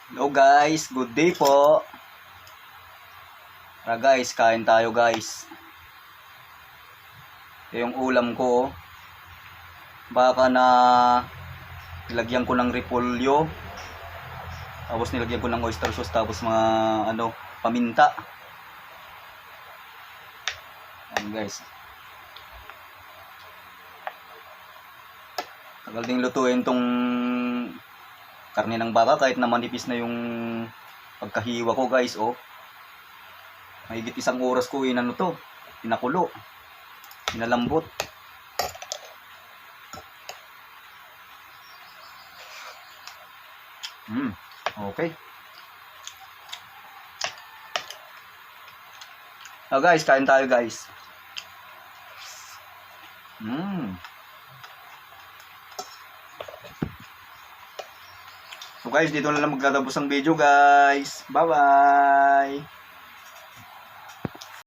Hello guys, good day po. Tara guys, kain tayo guys. Ito yung ulam ko. Baka na nilagyan ko ng repolyo. Tapos nilagyan ko ng oyster sauce, tapos mga paminta. Ayan guys. Tagal ding lutuin tong karne ng baka kahit na manipis na yung pagkahiwa ko guys, oh. Mahigit 1 oras ko pinakulo, pinalambot. Okay. So guys, kain tayo guys. So guys, dito na lang magtatapos ang video guys. Bye bye.